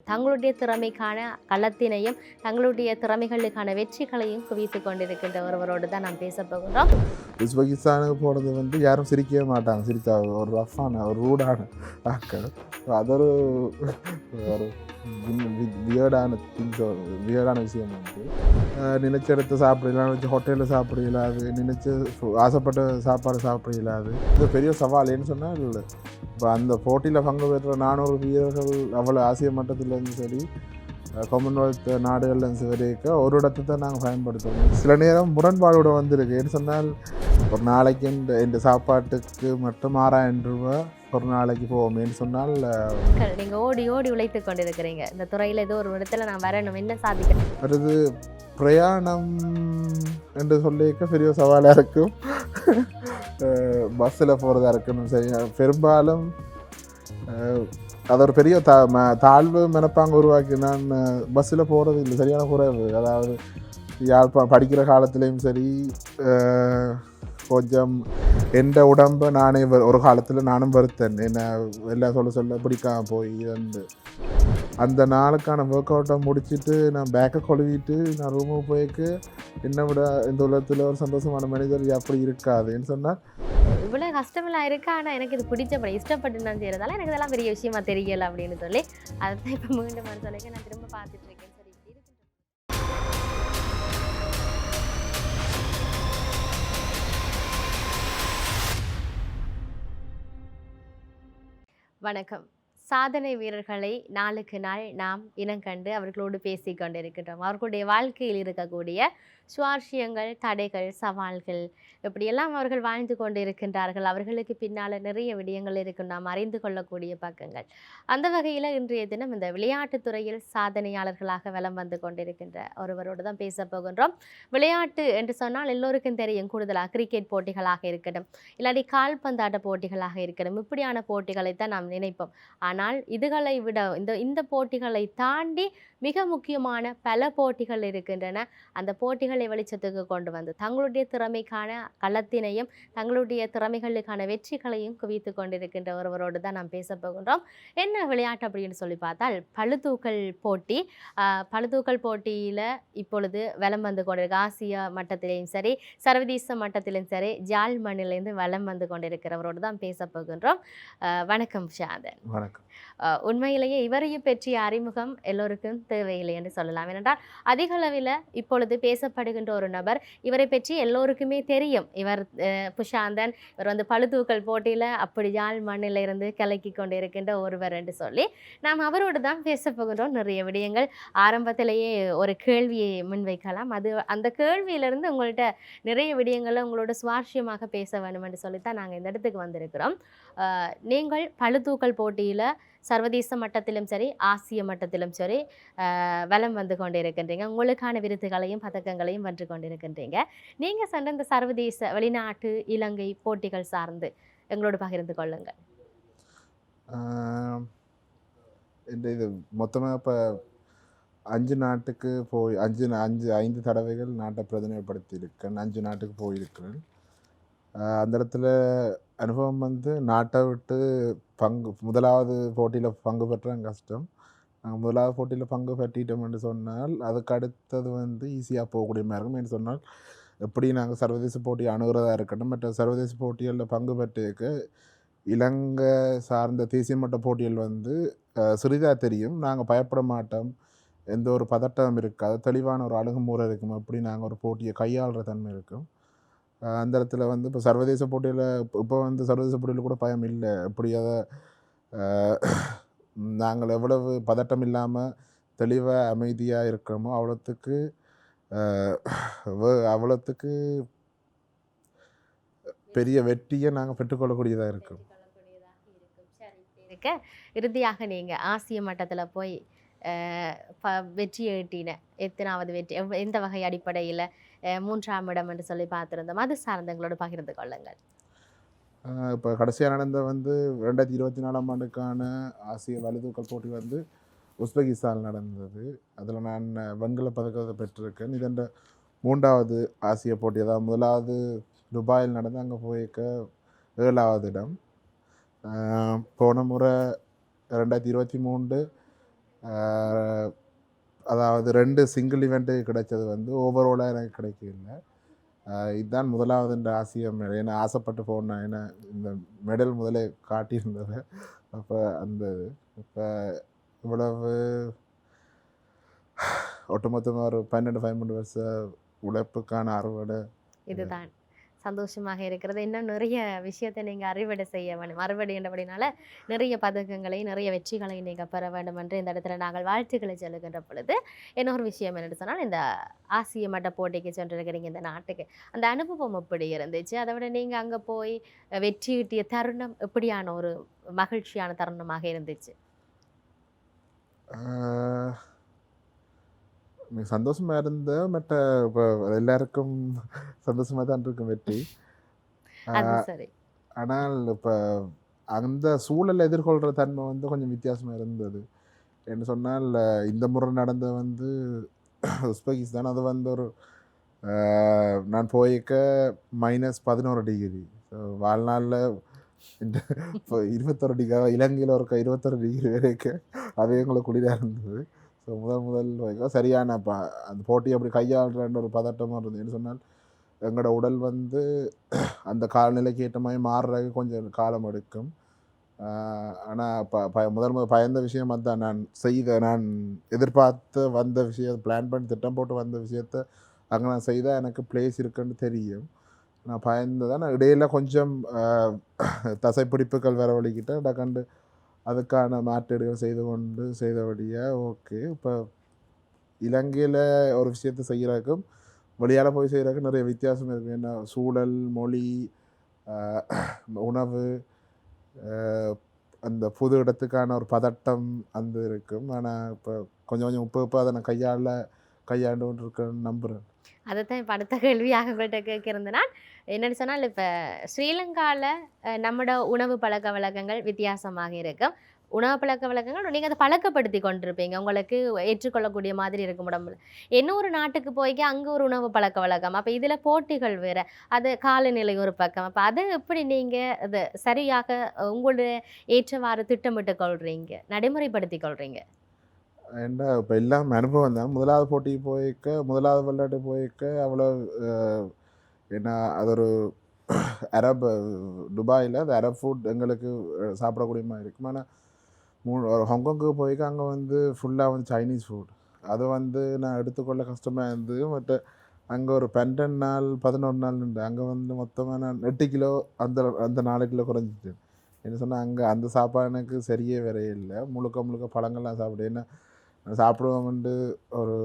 தங்களுடைய திறமைக்கான களத்தினையும் தங்களுடைய திறமைகளுக்கான வெற்றிகளையும் குவித்து கொண்டிருக்கின்ற ஒருவரோடு தான் நாம் பேச போகின்றோம். உஸ்பெகிஸ்தானுக்கு போனது வந்து யாரும் சிரிக்கவே மாட்டாங்க. சிரித்தா ஒரு ரஃப்பான ஒரு ரூடான ஆட்கள். அது ஒரு வியர்டான திங்ஸ், வியர்டான விஷயம் வந்து நினைச்ச இடத்த சாப்பிடலாம், நினச்ச ஹோட்டலில் சாப்பிட இயலாது, நினைச்சு ஆசைப்பட்ட சாப்பாடு சாப்பிட இயலாது. இது பெரிய சவால். ஏன்னு சொன்னால் இப்போ அந்த போட்டியில் பங்கு பெற்ற 400 வீரர்கள் அவ்வளோ ஆசிய மட்டத்திலேருந்து சரி காமன்வெல்த் நாடுகள்லேருந்து வரைக்க ஒரு இடத்தை தான் நாங்கள் பயன்படுத்துவோம். சில நேரம் முரண்பாடோட வந்திருக்கு. ஏன்னு சொன்னால் ஒரு நாளைக்கு இந்த சாப்பாட்டுக்கு மட்டும் 6000 ரூபா ஒரு நாளைக்கு போவோமேன்னு சொன்னால் நீங்கள் ஓடி ஓடி உழைத்து கொண்டிருக்கிறீங்க. இந்த துறையில் ஏதோ ஒரு இடத்துல நான் வரணும், என்ன சாதிக்கணும். அடுத்து பிரயாணம் என்று சொல்லிக்க பெரிய சவாலாக இருக்கும். பஸ்ஸில் போகிறதா இருக்கணும். சரி, பெரும்பாலும் அது ஒரு பெரிய தாழ்வு மனப்பாங்க உருவாக்கி நான் பஸ்ஸில் போகிறது இல்லை, சரியான குறைவு. அதாவது படிக்கிற காலத்துலேயும் சரி கொஞ்சம் எந்த உடம்பை நானே ஒரு காலத்தில் நானும் வருத்தேன். என்ன எல்லாம் சொல்ல பிடிக்காம போய் வந்து அந்த நாளுக்கான ஒர்க் அவுட்டை முடிச்சுட்டு நான் பேக்கை கொழுவிட்டு நான் ரூமுக்கு போய்க்கு என்னை விட இந்த உலகத்தில் ஒரு சந்தோஷமான மனிதர் அப்படி இருக்காதுன்னு சொன்னால் இவ்வளோ கஷ்டமெல்லாம் இருக்கா, ஆனால் எனக்கு இது பிடிச்சப்படி இஷ்டப்பட்டு நான் செய்கிறதால எனக்கு இதெல்லாம் பெரிய விஷயமா தெரியலை அப்படின்னு சொல்லி அதை தான் இப்போ மீண்டும் சொல்லிக்க நான் திரும்ப பார்த்துட்டு இருக்கேன். சரி, வணக்கம். சாதனை வீரர்களை நாளுக்கு நாள் நாம் இனங்கண்டு அவர்களோடு பேசி கொண்டிருக்கின்றோம். அவர்களுடைய வாழ்க்கையில் இருக்கக்கூடிய சுவாரஸ்யங்கள், தடைகள், சவால்கள், இப்படியெல்லாம் அவர்கள் வாழ்ந்து கொண்டு இருக்கின்றார்கள். அவர்களுக்கு பின்னால் நிறைய விடயங்கள் இருக்கும், நாம் அறிந்து கொள்ளக்கூடிய பக்கங்கள். அந்த வகையில் இன்றைய தினம் இந்த விளையாட்டுத்துறையில் சாதனையாளர்களாக வலம் வந்து கொண்டிருக்கின்ற ஒருவரோடு தான் பேச போகின்றோம். விளையாட்டு என்று சொன்னால் எல்லோருக்கும் தெரியும், கூடுதலாக கிரிக்கெட் போட்டிகளாக இருக்கட்டும், இல்லாட்டி கால்பந்தாட்ட போட்டிகளாக இருக்கட்டும், இப்படியான போட்டிகளை தான் நாம் நினைப்போம். ஆனால் இதுகளை விட இந்த போட்டிகளை தாண்டி மிக முக்கியமான பல போட்டிகள் இருக்கின்றன. அந்த போட்டிகளை வெளிச்சத்துக்கு கொண்டு வந்து தங்களுடைய திறமைக்கான களத்தினையும் தங்களுடைய திறமைகளுக்கான வெற்றிகளையும் குவித்து கொண்டிருக்கின்ற ஒருவரோடு தான் நாம் பேச போகின்றோம். என்ன விளையாட்டு அப்படின்னு சொல்லி பார்த்தால் பளுதூக்கல் போட்டி. பளுதூக்கல் போட்டியில் இப்பொழுது வலம் வந்து கொண்டிருக்க ஆசிய மட்டத்திலையும் சரி சர்வதேச மட்டத்திலும் சரி ஜால் மண்ணிலிருந்து வலம் வந்து கொண்டிருக்கிறவரோடு தான் பேச போகின்றோம். வணக்கம் ஷாதன். வணக்கம். உண்மையிலேயே இவரையும் பற்றிய அறிமுகம் எல்லோருக்கும் தேவையில்லை என்று சொல்லலாம். ஏனென்றால் அதிக அளவில் இப்பொழுது பேசப்படுகின்ற ஒரு நபர், இவரை பற்றி எல்லோருக்குமே தெரியும். இவர் புஷாந்தன், இவர் வந்து பளுதூக்கல் போட்டியில் அப்படி யாழ் மண்ணில் இருந்து கலக்கி கொண்டு இருக்கின்ற ஒருவர் என்று சொல்லி நாம் அவரோடு தான் பேச போகின்றோம். நிறைய விடயங்கள் ஆரம்பத்திலேயே ஒரு கேள்வியை முன்வைக்கலாம். அந்த கேள்வியிலிருந்து உங்கள்கிட்ட நிறைய விடயங்களை உங்களோட சுவாரஸ்யமாக பேச வேண்டும் என்று சொல்லித்தான் நாங்கள் இந்த இடத்துக்கு வந்திருக்கிறோம். நீங்கள் பளுதூக்கல் போட்டியில் சர்வதேச மட்டத்திலும் சரி ஆசிய மட்டத்திலும் சரி வலம் வந்து கொண்டிருக்கின்றீங்க. உங்களுக்கான விருதுகளையும் பதக்கங்களையும் வென்று கொண்டிருக்கின்றீங்க. நீங்கள் சென்ற இந்த சர்வதேச வெளிநாட்டு இலங்கை போட்டிகள் சார்ந்து எங்களோடு பகிர்ந்து கொள்ளுங்கள். இது மொத்தமாக இப்போ 5 நாட்டுக்கு போய் 5 தடவைகள் நாட்டை பிரதிநிதிப்படுத்தியிருக்கேன். 5 நாட்டுக்கு போயிருக்கிறேன். அந்த இடத்துல அனுபவம் வந்து நாட்டை விட்டு முதலாவது போட்டியில் பங்கு பெற்றால் கஷ்டம். நாங்கள் முதலாவது போட்டியில் பங்கு பெற்றிட்டோம் என்று சொன்னால் அதுக்கு அடுத்தது வந்து ஈஸியாக போகக்கூடிய மாதிரி இருக்கும். என்று சொன்னால் எப்படி நாங்கள் சர்வதேச போட்டி அணுகிறதா இருக்கட்டும், மற்ற சர்வதேச போட்டிகளில் பங்கு பெற்றிருக்க இலங்கை சார்ந்த தேசிய மட்ட போட்டிகள் வந்து சிறிதாக தெரியும். நாங்கள் பயப்பட மாட்டோம், எந்த ஒரு பதட்டம் இருக்காது, தெளிவான ஒரு அணுகுமுறை இருக்கும். அப்படி நாங்கள் ஒரு போட்டியை கையாளுற தன்மை இருக்கும். அந்த இடத்துல வந்து இப்போ சர்வதேச போட்டியில் இப்போ வந்து சர்வதேச போட்டியில் கூட பயம் இல்லை. எப்படி அதை நாங்கள் எவ்வளவு பதட்டம் இல்லாமல் தெளிவாக அமைதியாக இருக்கிறோமோ அவ்வளோத்துக்கு பெரிய வெற்றியை நாங்கள் பெற்றுக்கொள்ளக்கூடியதாக இருக்கும். இறுதியாக நீங்கள் ஆசிய மட்டத்தில் போய் வெற்றி ஈட்டின எத்தனாவது வெற்றி, எந்த வகை அடிப்படையில் 3ஆம் இடம் என்று சொல்லி பார்த்துருந்தோம், அது சார்ந்தங்களோடு பகிர்ந்து கொள்ளுங்கள். இப்போ கடைசியாக நடந்த வந்து 2024ஆம் ஆண்டுக்கான ஆசிய வலுதூக்கல் போட்டி வந்து உஸ்பெகிஸ்தான் நடந்தது. அதில் நான் வெண்கல பதக்கத்தை பெற்றிருக்கேன். இது என்ற 3வது ஆசிய போட்டி. அதாவது முதலாவது துபாயில் நடந்து அங்கே போயிருக்க 7வது இடம். போன முறை 2023 அதாவது 2 சிங்கிள் ஈவெண்ட்டு கிடைச்சது வந்து ஓவராலாக எனக்கு கிடைக்கல. இதுதான் முதலாவது ஆசிய மெடல். ஏன்னா ஆசைப்பட்டு போனேன். ஏன்னா இந்த மெடல் முதலே காட்டியிருந்தது. அப்போ அந்த இப்போ இவ்வளவு ஒட்டுமொத்தமாக ஒரு 12-13 வருஷ உழைப்புக்கான அறுவடை இதுதான் சந்தோஷமாக இருக்கிறது. இன்னும் நிறைய விஷயத்தை நீங்கள் அறுவடை செய்ய வேண்டும். அறுவடை என்றபடினால நிறைய பதக்கங்களை நிறைய வெற்றிகளை நீங்கள் பெற வேண்டும் என்று இந்த இடத்துல நாங்கள் வாழ்த்துக்களை சொல்லுகின்ற பொழுது இன்னொரு விஷயம் என்னென்னு சொன்னால் இந்த ஆசிய மட்ட போட்டிக்கு சென்றிருக்கிறீங்க இந்த நாட்டுக்கு. அந்த அனுபவம் எப்படி இருந்துச்சு? அதை விட நீங்கள் அங்கே போய் வெற்றி ஈட்டிய தருணம் எப்படியான ஒரு மகிழ்ச்சியான தருணமாக இருந்துச்சு? சந்தோஷமாக இருந்தேன். மற்ற இப்போ எல்லாருக்கும் சந்தோஷமாக தான் இருக்கும் வெற்றி. அது சரி. ஆனால் இப்போ அந்த சூழலை எதிர்கொள்கிற தன்மை வந்து கொஞ்சம் வித்தியாசமாக இருந்தது. என்ன சொன்னால் இந்த முறை நடந்த வந்து உஸ்பெகிஸ்தான். அது வந்து ஒரு நான் போயிருக்க -11 டிகிரி. ஸோ வாழ்நாளில் இந்த இப்போ 21 டிகிரி இலங்கையில் ஒரு 21 டிகிரி வரைக்கும் அதே எங்களுக்கு குளிராக இருந்தது. ஸோ முதல் வரைக்கும் சரியான அந்த போட்டி அப்படி கையாளுறன்ற ஒரு பதட்டமாக இருந்தது. என்ன சொன்னால் எங்களோட உடல் வந்து அந்த காலநிலைக்கு ஏற்ற மாதிரி மாறுறதுக்கு கொஞ்சம் காலம் எடுக்கும். ஆனால் முதல் பயந்த விஷயம் அதுதான். நான் எதிர்பார்த்து வந்த விஷயம் பிளான் பண்ணி திட்டம் போட்டு வந்த விஷயத்த அங்கே நான் செய்தால் எனக்கு பிளேஸ் இருக்குன்னு தெரியும். நான் பயந்ததான். நான் இடையில கொஞ்சம் தசைப்பிடிப்புகள் வரவழிக்கிட்டேன். டக்கண்டு அதுக்கான மாற்றீடுகள் செய்தபடியாக ஓகே. இப்போ இலங்கையில் ஒரு விஷயத்தை செய்கிறதுக்கும் வெளியால் போய் செய்கிறதுக்கும் நிறைய வித்தியாசம் இருக்குது. ஏன்னா சூழல், மொழி, உணவு, அந்த புது இடத்துக்கான ஒரு பதட்டம் அந்த இருக்கும். ஆனால் இப்போ கொஞ்சம் இப்போ அதை நான் கையாண்டு கொண்டு இருக்கேன்னு நம்புகிறேன். அதை தான் இப்போ அடுத்த கேள்வியாக உங்கள்கிட்ட கேட்கிறதுனா என்னென்னு சொன்னால் இப்போ ஸ்ரீலங்காவில் நம்மளோட உணவு பழக்க வழக்கங்கள் வித்தியாசமாக இருக்கும். உணவு பழக்க வழக்கங்கள் நீங்கள் அதை பழக்கப்படுத்தி கொண்டிருப்பீங்க, உங்களுக்கு ஏற்றுக்கொள்ளக்கூடிய மாதிரி இருக்கும் உடம்புல. இன்னொரு நாட்டுக்கு போய்க்கு அங்கே ஒரு உணவு பழக்க வழக்கம், அப்போ இதில் போட்டிகள் வேறு, அது காலநிலை ஒரு பக்கம். அப்போ அதை எப்படி நீங்கள் அதை சரியாக உங்களுடைய ஏற்றவாறு திட்டமிட்டு கொள்கிறீங்க, நடைமுறைப்படுத்தி கொள்கிறீங்க? ஏன்னா இப்போ எல்லாம் அனுபவம் தான். முதலாவது போட்டிக்கு போயிருக்க, முதலாவது விளையாட்டு போயிருக்க அவ்வளோ ஏன்னா அது ஒரு துபாயில் அது அரப் ஃபுட் எங்களுக்கு சாப்பிடக்கூடிய மாதிரி இருக்கும். ஆனால் ஹாங்காங்க்கு போய்க்க அங்கே வந்து ஃபுல்லாக வந்து சைனீஸ் ஃபுட். அது வந்து நான் எடுத்துக்கொள்ள கஷ்டமாக இருந்தது. பட் அங்கே ஒரு 12 நாள் 11 நாள் நின்று அங்கே வந்து மொத்தமாக நான் 8 கிலோ அந்த அந்த 4 கிலோ குறைஞ்சிட்டேன். என்ன சொன்னால் அங்கே அந்த சாப்பாடு எனக்கு சரியே வரையே இல்லை. முழுக்க பழங்கள்லாம் சாப்பிடு. ஏன்னா சாப்பிடுவோம்ட்டு ஒரு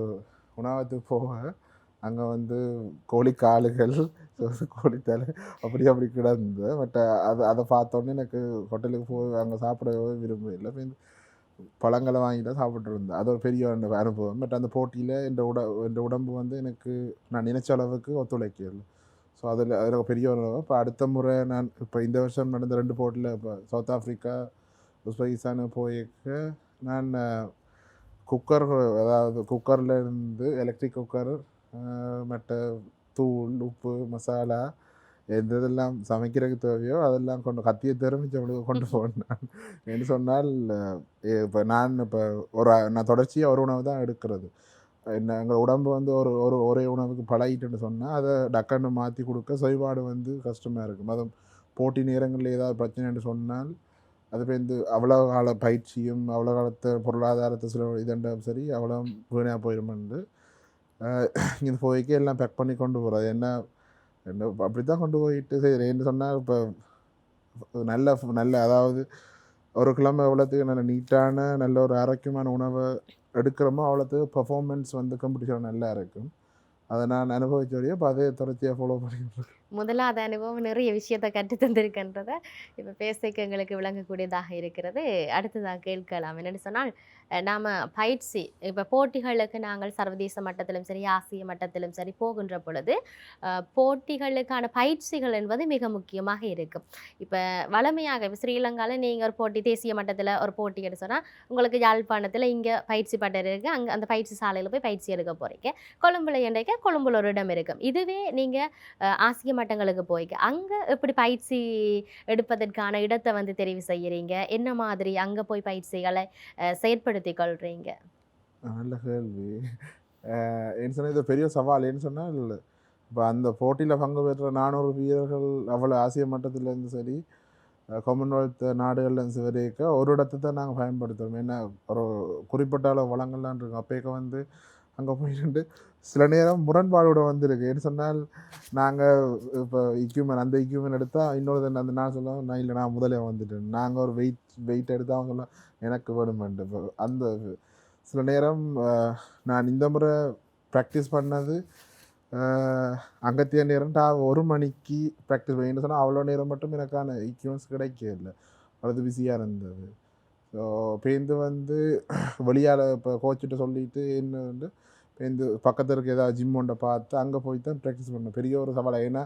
உணவகத்துக்கு போக அங்கே வந்து கோழிக்காலுகள், கோழித்தலை அப்படி கிடந்து. பட் அதை பார்த்தோன்னே எனக்கு ஹோட்டலுக்கு போய் அங்கே சாப்பிடவே விரும்பவில்லை. இப்போ இந்த பழங்களை வாங்கி தான் சாப்பிட்டு இருந்தேன். அது ஒரு பெரிய அனுபவம். பட் அந்த போட்டியில் என் உடம்பு வந்து எனக்கு நான் நினைச்ச அளவுக்கு ஒத்துழைக்கல. ஸோ அதில் பெரிய அனுபவம். இப்போ அடுத்த முறை நான் இப்போ இந்த வருஷம் நடந்த 2 போட்டியில் இப்போ சவுத் ஆஃப்ரிக்கா, உஸ்பெகிஸ்தான் போயிருக்க நான் குக்கர், அதாவது குக்கரில் இருந்து எலக்ட்ரிக் குக்கர், மற்ற தூள், உப்பு, மசாலா எதெல்லாம் சமைக்கிறதுக்கு தேவையோ அதெல்லாம் கத்தியை தெரிஞ்சவங்களுக்கு கொண்டு போனேன். என்று சொன்னால் இப்போ நான் நான் தொடர்ச்சியாக ஒரு உணவு தான் எடுக்கிறது. எங்கள் உடம்பு வந்து ஒரே உணவுக்கு பழகிட்டுன்னு சொன்னால் அதை டக்குன்னு மாற்றி கொடுக்க செயல்பாடு வந்து கஷ்டமாக இருக்கும். அதுவும் போட்டி நேரங்களில் ஏதாவது பிரச்சனைன்னு சொன்னால் அது வந்து அவ்வளோ கால பயிற்சியும் அவ்வளோ காலத்தை பொருளாதாரத்தை இதெல்லாம் சரி அவ்வளோ வீணாக போயிடுமெண்டு இங்கே போய்க்கு எல்லாம் பேக் பண்ணி கொண்டு போகிறது. என்ன அப்படி தான் கொண்டு போயிட்டு செய்கிறேன்னு சொன்னால் இப்போ நல்ல அதாவது ஒரு கிழமை எவ்வளோத்துக்கு நல்ல நீட்டான நல்ல ஒரு ஆரோக்கியமான உணவை எடுக்கிறோமோ அவ்வளோத்துக்கு பர்ஃபார்மன்ஸ் வந்து காம்படிஷன் நல்லா இருக்கும். அதை நான் அனுபவிச்சோடையே இப்போ அதே தொடர்ச்சியாக ஃபாலோ பண்ணிட்டு முதலாவது அனுபவம் நிறைய விஷயத்தை கற்று தந்திருக்கின்றதை இப்போ பேசிக்க எங்களுக்கு விளங்கக்கூடியதாக இருக்கிறது. அடுத்ததாக கேட்கலாம். என்னென்னு சொன்னால் நாம் பயிற்சி இப்போ போட்டிகளுக்கு நாங்கள் சர்வதேச மட்டத்திலும் சரி ஆசிய மட்டத்திலும் சரி போகின்ற பொழுது போட்டிகளுக்கான பயிற்சிகள் என்பது மிக முக்கியமாக இருக்கும். இப்போ வளமையாக இப்போ ஸ்ரீலங்காவில் நீங்கள் ஒரு போட்டி தேசிய மட்டத்தில் ஒரு போட்டி எடுத்து சொன்னால் உங்களுக்கு யாழ்ப்பாணத்தில் இங்கே பயிற்சி பட்டர் இருக்குது, அங்கே அந்த பயிற்சி சாலையில் போய் பயிற்சி எடுக்க போகிறீங்க. கொழும்புல என்றைக்க கொழும்புல ஒரு இடம் இருக்கும். இதுவே நீங்கள் ஆசிய மட்டங்களுக்கு போய்க்க அங்கே எப்படி பயிற்சி எடுப்பதற்கான இடத்தை வந்து தெரிவு செய்கிறீங்க? என்ன மாதிரி அங்கே போய் பயிற்சிகளை செயற்படுத்தி கொள்றீங்க? நல்ல கேள்வி. ஏன்னு சொன்னால் இது பெரிய சவால். ஏன்னு சொன்னால் இப்போ அந்த போட்டியில் பங்கு பெற்ற 400 வீரர்கள் அவ்வளோ ஆசிய மட்டத்திலேருந்து சரி காமன்வெல்த் நாடுகள்லேருந்து வரைக்க ஒரு இடத்தை தான் நாங்கள் பயன்படுத்துகிறோம். ஏன்னா ஒரு குறிப்பிட்ட அளவு வளங்கள்லாம் இருக்கும். அப்போக்க வந்து அங்கே போயிட்டு சில நேரம் முரண்பாடோட வந்திருக்கு. ஏன்னு சொன்னால் நாங்கள் இப்போ இக்யூமெண்ட் அந்த இக்யூமெண்ட் எடுத்தால் இன்னொரு அந்த நான் சொல்லுவோம் நான் இல்லை நான் முதலே வந்துட்டேன். நாங்கள் ஒரு வெயிட் எடுத்தால் அவங்க சொல்லுவோம் எனக்கு வேணுமென்ட்டு. இப்போ அந்த சில நேரம் நான் இந்த முறை ப்ராக்டிஸ் பண்ணது அங்கத்திய நேரம் ஒரு மணிக்கு ப்ராக்டிஸ் பண்ணி சொன்னால் அவ்வளோ நேரம் மட்டும் எனக்கான ஈக்யூன்ஸ் கிடைக்கல. அது பிஸியாக இருந்தது. ஸோ பேருந்து வந்து வெளியால் இப்போ கோச்சிட்ட சொல்லிவிட்டு என்ன வந்து பேருந்து பக்கத்தில் இருக்க ஏதாவது ஜிம் ஒன்றை பார்த்து அங்கே போய் தான் ப்ராக்டிஸ் பண்ணேன். பெரிய ஒரு சவால். ஏன்னா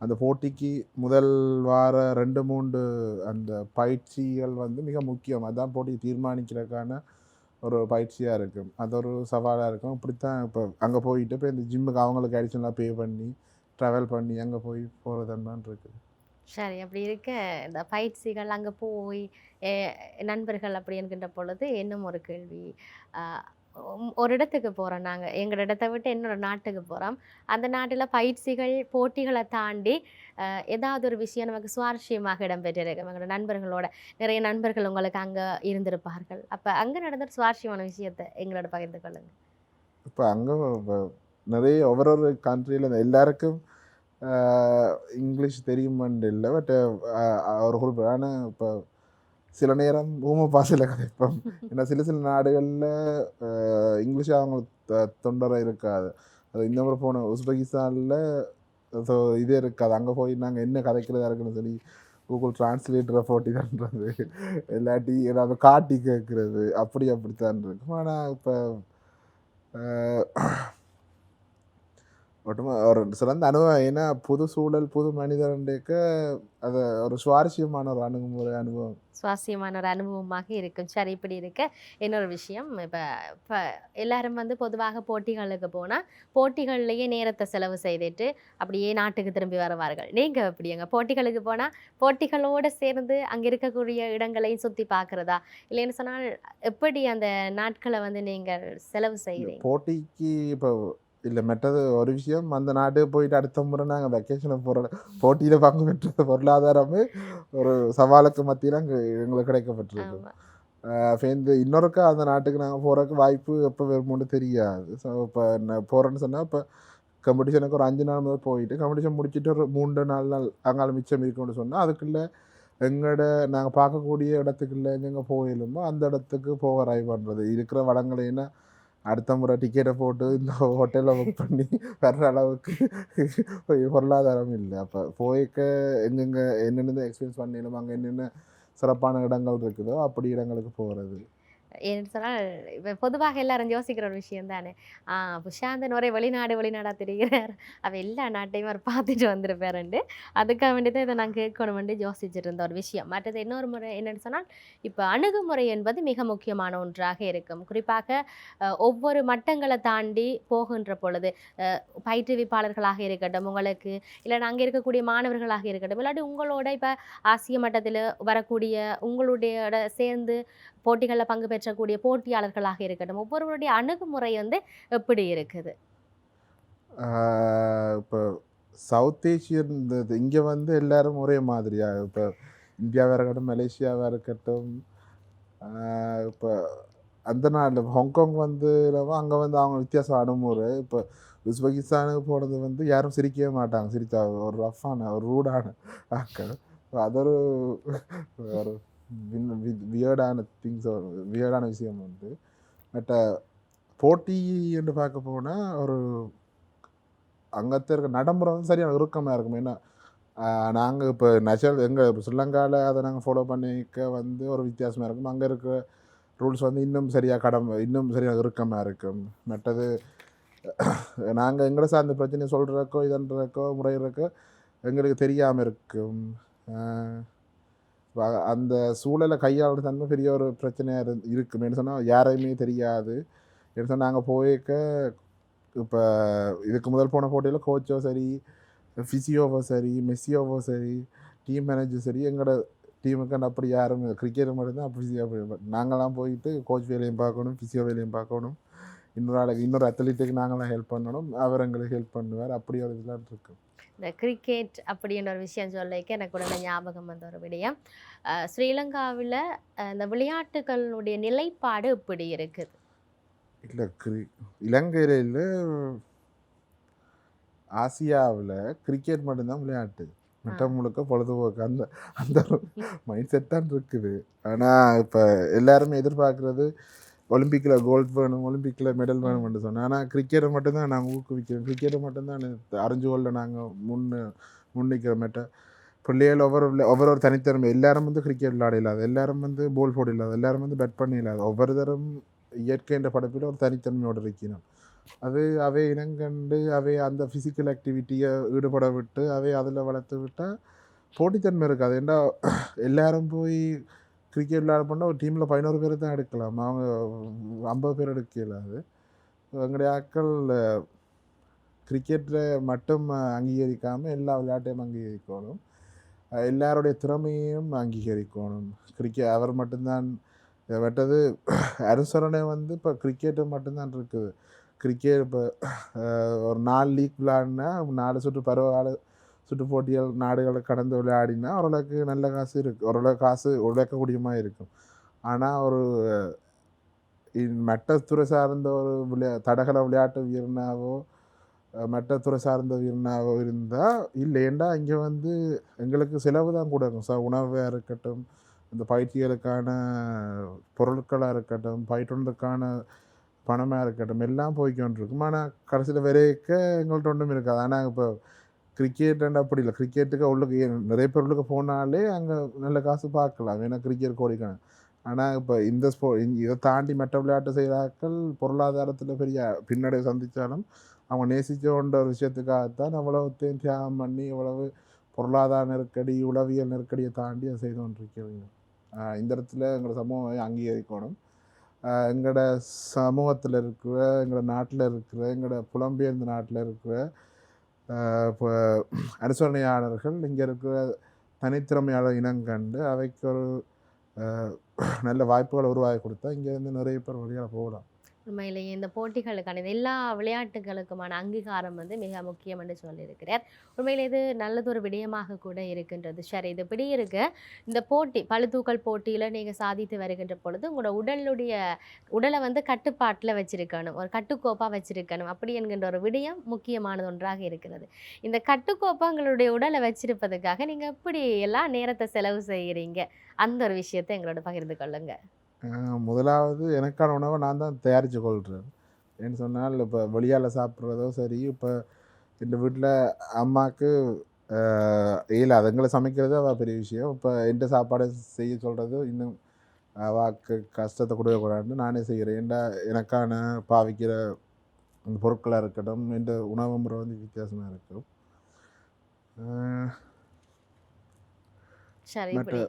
அந்த போட்டிக்கு முதல் வார 2-3 அந்த பயிற்சிகள் வந்து மிக முக்கியம். அதுதான் போட்டியை தீர்மானிக்கிறதுக்கான ஒரு பயிற்சியாக இருக்கும். அது ஒரு சவாலாக இருக்கும். இப்படித்தான் இப்போ அங்கே போயிட்டு இப்போ இந்த ஜிம்முக்கு அவங்களுக்கு அடிஷனலாக பே பண்ணி ட்ராவல் பண்ணி அங்கே போய் போகிறதுன்னு இருக்குது. சரி. அப்படி இருக்க இந்த பயிற்சிகள் அங்கே போய் நண்பர்கள் அப்படி என்கின்ற பொழுது இன்னும் ஒரு கேள்வி. ஒரு இடத்துக்கு போகிறோம் நாங்கள், எங்கள் இடத்தை விட்டு இன்னொரு நாட்டுக்கு போகிறோம். அந்த நாட்டில் பயிற்சிகள் போட்டிகளை தாண்டி ஏதாவது ஒரு விஷயம் நமக்கு சுவாரஸ்யமாக இடம்பெற்றிருக்கு. எங்களோட நண்பர்களோட நிறைய நண்பர்கள் உங்களுக்கு அங்கே இருந்திருப்பார்கள். அப்போ அங்கே நடந்த சுவாரஸ்யமான விஷயத்தை எங்களோட பகிர்ந்து கொள்ளுங்க. இப்போ அங்கே நிறைய ஒவ்வொரு கண்ட்ரியில் எல்லாருக்கும் இங்கிலீஷ் தெரியுமான்னு இல்லை. பட் ஒரு குறிப்பிட்ட ஆனால் இப்போ சில நேரம் ஊமை பாசையில் கதைப்போம். ஏன்னா சில நாடுகளில் இங்கிலீஷ் அவங்களுக்கு தொண்டராக இருக்காது. அது இந்த முறை போன உஸ்பெகிஸ்தானில் ஸோ இதே இருக்காது. அங்கே போய் நாங்கள் என்ன கதைக்கிறதா இருக்குன்னு சொல்லி கூகுள் டிரான்ஸ்லேட்டரை போட்டி தான்றது, இல்லாட்டி ஏதாவது காட்டி கேட்குறது அப்படித்தான் இருக்கும். ஆனால் இப்போ ஒட்டுமா ஒரு சிறந்த அனுபவம். ஏன்னா புது சூழல் புது மனிதர்க்க அது ஒரு சுவாரஸ்யமான ஒரு அனுபவம் சுவாரஸ்யமான ஒரு அனுபவமாக இருக்கும். சரி. இப்படி இருக்க இன்னொரு விஷயம், இப்போ எல்லாரும் வந்து பொதுவாக போட்டிகளுக்கு போனால் போட்டிகள்லேயே நேரத்தை செலவு செய்துட்டு அப்படியே நாட்டுக்கு திரும்பி வருவார்கள். நீங்கள் எப்படிங்க போட்டிகளுக்கு போனால் போட்டிகளோடு சேர்ந்து அங்கே இருக்கக்கூடிய இடங்களையும் சுற்றி பார்க்குறதா, இல்லைன்னு சொன்னால் எப்படி அந்த நாட்களை வந்து நீங்கள் செலவு செய்கிறீங்க? போட்டிக்கு இப்போ இல்லை மற்றது ஒரு விஷயம், அந்த நாட்டுக்கு போயிட்டு அடுத்த முறை நாங்கள் வெக்கேஷனை போகிற போட்டியில் பங்கு பெற்ற பொருளாதாரமே ஒரு சவாலுக்கு மத்தியில் அங்கே எங்களுக்கு கிடைக்கப்பட்டிருக்கு. சேர்ந்து இன்னொருக்கா அந்த நாட்டுக்கு நாங்கள் போகிறதுக்கு வாய்ப்பு எப்போ வருமோன்னு தெரியாது. ஸோ இப்போ நான் போகிறேன்னு சொன்னால் இப்போ காம்படிஷனுக்கு ஒரு 5 நாள் முதல் போயிட்டு காம்படிஷன் முடிச்சுட்டு ஒரு 3-4 நாள் அங்கால மிச்சம் இருக்குன்னு சொன்னால் அதுக்குள்ளே எங்களோட நாங்கள் பார்க்கக்கூடிய இடத்துக்குள்ளே எங்கெங்கே போயிலுமோ அந்த இடத்துக்கு போக ட்ரை பண்ணுறது. இருக்கிற வளங்களைன்னா அடுத்த முறை டிக்கெட்டை போட்டு இந்த ஹோட்டலில் புக் பண்ணி வர்ற அளவுக்கு பொருளாதாரம் இல்லை. அப்போ போய்க்க எங்கெங்கே என்னென்ன எக்ஸ்பீரியன்ஸ் பண்ணிடணும், அங்கே என்னென்ன சிறப்பான இடங்கள் இருக்குதோ அப்படி இடங்களுக்கு போகிறது. ஏன்னு சொன்னால் இப்போ பொதுவாக எல்லாரும் யோசிக்கிற ஒரு விஷயம் தானே, புஷாந்தன் ஒரே வெளிநாடாக தெரிகிறார், அவள் எல்லா நாட்டையும் அவர் பார்த்துட்டு வந்திருப்பாருண்டு. அதுக்காக வேண்டி தான் இதை நான் கேட்கணுமெண்டு யோசிச்சுட்டு இருந்த ஒரு விஷயம். மற்றது இன்னொரு முறை என்னென்னு சொன்னால், இப்போ அணுகுமுறை என்பது மிக முக்கியமான ஒன்றாக இருக்கும். குறிப்பாக ஒவ்வொரு மட்டங்களை தாண்டி போகின்ற பொழுது பயிற்றுவிப்பாளர்களாக இருக்கட்டும், உங்களுக்கு இல்லை அங்கே இருக்கக்கூடிய மாணவர்களாக இருக்கட்டும், இல்லாட்டி உங்களோட இப்போ ஆசிய மட்டத்தில் வரக்கூடிய உங்களுடைய சேர்ந்து போட்டிகளில் பங்கு பெற்றக்கூடிய போட்டியாளர்களாக இருக்கட்டும், ஒவ்வொருவருடைய அணுகுமுறை வந்து எப்படி இருக்குது? இப்போ சவுத் ஏஷியன் இங்கே வந்து எல்லாரும் ஒரே மாதிரியா, இப்போ இந்தியாவாக இருக்கட்டும் மலேசியாவாக இருக்கட்டும், இப்போ அந்த நாள் ஹாங்காங் வந்து அங்கே வந்து அவங்க வித்தியாசம் அணுகுமுறை. இப்போ உஸ்பெகிஸ்தானுக்கு போனது வந்து யாரும் சிரிக்கவே மாட்டாங்க. சிரித்தா ஒரு ரஃப்பான ஒரு ரூடான ஆக்கள். அது ஒரு வியர்டான திங்ஸ், வியர்டான விஷயம் வந்து. பட் போட்டி என்று பார்க்க போனால் ஒரு அங்கத்த இருக்க நடைமுறை வந்து சரியான இறுக்கமாக இருக்கும். ஏன்னா நாங்கள் இப்போ எங்கள் ஸ்ரீலங்காவில் அதை நாங்கள் ஃபாலோ பண்ணிக்க வந்து ஒரு வித்தியாசமாக இருக்கும். அங்கே இருக்கிற ரூல்ஸ் வந்து இன்னும் சரியாக இறுக்கமாக இருக்கும். மற்றது நாங்கள் எங்களை சார்ந்த பிரச்சனையை சொல்கிறக்கோ இதன்றக்கோ முறையிறக்கோ எங்களுக்கு தெரியாமல் இருக்கும். அந்த சூழலை கையாளுற தன்மை பெரிய ஒரு பிரச்சனையாக இருக்கும். என்ன சொன்னால் யாரையுமே தெரியாது. என்ன சொன்னால் நாங்கள் போயிருக்க இப்போ இதுக்கு முதல் போன போட்டியில் கோச்சோ சரி ஃபிசியோவோ சரி, மெஸ்ஸியோவோ சரி, டீம் மேனேஜர் சரி, எங்களோட டீமுக்கு அப்படி யாரும் கிரிக்கெட் மட்டும்தான் அப்படி நாங்களாம் போயிட்டு கோச் வேலையும் பார்க்கணும், ஃபிசியோ வேலையும் பார்க்கணும், இன்னொரு அத்லீட்டுக்கு நாங்களாம் ஹெல்ப் பண்ணணும், அவர் எங்களுக்கு ஹெல்ப் பண்ணுவார். அப்படி ஒரு இதெல்லாம் இருக்குது. இந்த கிரிக்கெட் அப்படின்ற ஒரு விஷயம் சொல்லிக்க எனக்கு உடனே ஞாபகம் வந்த ஒரு விடயம், ஸ்ரீலங்காவில் இந்த விளையாட்டுகளுடைய நிலைப்பாடு இப்படி இருக்குது. இல்லை இலங்கையில் இல்லை, ஆசியாவில் கிரிக்கெட் மட்டும்தான் விளையாட்டு, மற்ற முழுக்க பொழுதுபோக்கு. அந்த அந்த மைண்ட் செட் தான் இருக்குது. ஆனால் இப்போ எல்லாருமே எதிர்பார்க்குறது ஒலிம்பிக்கில் கோல்ட் வேணும், ஒலிம்பிக்கில் மெடல் வேணும்னு சொன்னேன். ஆனால் கிரிக்கெட்டை மட்டும்தான் நாங்கள் ஊக்குவிக்கிறோம், கிரிக்கெட்டை மட்டும்தான் அறிஞ்சுகோலில் நாங்கள் முன்னிக்கிற மாட்ட பிள்ளைகள் ஒவ்வொரு தனித்திறமை. எல்லாரும் வந்து கிரிக்கெட் விளையாட இல்லாது, எல்லாரும் வந்து போல் போட இல்லாது, எல்லாரும் வந்து பெட் பண்ண இல்லாது, ஒவ்வொருத்தரும் இயற்கை என்ற படைப்பில் ஒரு தனித்தன்மையோடு இருக்கணும். அது அவை இனங்கண்டு அவை அந்த ஃபிசிக்கல் ஆக்டிவிட்டியை ஈடுபட விட்டு அவை அதில் வளர்த்து விட்டால் போட்டித்தன்மை இருக்காது. ஏன்னா எல்லாரும் போய் கிரிக்கெட் விளையாட பண்ணால் ஒரு டீமில் 11 பேர் தான் எடுக்கலாம், அவங்க 50 பேர் எடுக்க இல்லாது. எங்களுடைய ஆட்கள் கிரிக்கெட்டில் மட்டும் அங்கீகரிக்காமல் எல்லா விளையாட்டையும் அங்கீகரிக்கணும், எல்லாருடைய திறமையையும் அங்கீகரிக்கணும். அவர் மட்டும்தான் மற்றது அனுசரணை வந்து இப்போ கிரிக்கெட்டு மட்டும்தான் இருக்குது. கிரிக்கெட் இப்போ ஒரு 4 லீக் விளையாடினா 4 சுற்று பருவகால சுற்று போட்டிகள் நாடுகளை கடந்து விளையாடினா ஓரளவுக்கு நல்ல காசு இருக்குது, ஓரளவுக்கு காசு உழைக்கக்கூடியமாக இருக்கும். ஆனால் ஒரு மற்ற துறை சார்ந்த ஒரு தடகள விளையாட்டு வீரனாவோ மற்ற துறை சார்ந்த வீரனாவோ இருந்தால் இல்லைண்டா இங்கே வந்து எங்களுக்கு செலவு தான் கூட இருக்கும். உணவாக இருக்கட்டும், இந்த பயிற்சிகளுக்கான பொருட்களாக இருக்கட்டும், பயிற்றுனதுக்கான பணமாக இருக்கட்டும், எல்லாம் போய்க்கொண்டிருக்கும். ஆனால் கடைசியில் வரைக்க எங்கள்கிட்ட ஒன்றும் இருக்காது. ஆனால் இப்போ கிரிக்கெட்டுன்னு அப்படி இல்லை, கிரிக்கெட்டுக்கு உள்ளுக்கு நிறைய பேர் உள்ளுக்கு போனாலே அங்கே நல்ல காசு பார்க்கலாம், ஏன்னா கிரிக்கெட் கோடிக்கான. ஆனால் இப்போ இந்த இதை தாண்டி மற்ற விளையாட்டு செய்கிறாக்கள் பொருளாதாரத்தில் பெரிய பின்னடைவு சந்தித்தாலும் அவங்க நேசிச்சோன்ற ஒரு விஷயத்துக்காகத்தான் அவ்வளவுத்தையும் தியாகம் பண்ணி எவ்வளவு பொருளாதார நெருக்கடி உளவியல் நெருக்கடியை தாண்டி அதை செய்து கொண்டிருக்கிறீங்க. இந்த இடத்துல எங்களோட சமூகம் அங்கீகரிக்கணும். எங்களோட சமூகத்தில் இருக்கிற, எங்களோட நாட்டில் இருக்கிற, எங்களோட புலம்பெயர்ந்த நாட்டில் இருக்கிற இப்போ அனுசரணையாளர்கள் இங்கே இருக்கிற தனித்திறமையாளர் இனங்கண்டு அவைக்கு ஒரு நல்ல வாய்ப்புகளை உருவாக்கி கொடுத்தா இங்கேருந்து நிறைய பேர் வழியாக போகலாம். உண்மையிலேயே இந்த போட்டிகளுக்கான எல்லா விளையாட்டுகளுக்குமான அங்கீகாரம் வந்து மிக முக்கியம் என்று சொல்லியிருக்கிறார். உண்மையிலே இது நல்லதொரு விடயமாக கூட இருக்கின்றது. சரி, இது இப்படி இருக்கு, இந்த போட்டி பளுதூக்கல் போட்டியில் நீங்கள் சாதித்து வருகின்ற பொழுது உங்களோட உடலை வந்து கட்டுப்பாட்டில் வச்சிருக்கணும், ஒரு கட்டுக்கோப்பாக வச்சிருக்கணும் அப்படி என்கின்ற ஒரு விடயம் முக்கியமானது ஒன்றாக இருக்கிறது. இந்த கட்டுக்கோப்பாக உங்களுடைய உடலை வச்சிருப்பதுக்காக நீங்கள் எப்படி எல்லாம் நேரத்தை செலவு செய்கிறீங்க, அந்த ஒரு விஷயத்தை எங்களோட பகிர்ந்து கொள்ளுங்க. முதலாவது எனக்கான உணவை நான் தான் தயாரித்து கொள்கிறேன். ஏன்னு சொன்னால் இப்போ வெளியால் சாப்பிட்றதோ சரி, இப்போ எங்கள் வீட்டில் அம்மாவுக்கு இயலாது, எங்களை சமைக்கிறது அவள் பெரிய விஷயம். இப்போ எந்த சாப்பாடை செய்ய சொல்கிறது இன்னும் அவாக்கு கஷ்டத்தை கொடுக்கக்கூடாதுன்னு நானே செய்கிறேன். ஏன்டா எனக்கான பாவிக்கிற அந்த பொருட்களாக இருக்கட்டும், எந்த உணவு முறை வந்து வித்தியாசமாக இருக்கும். மற்ற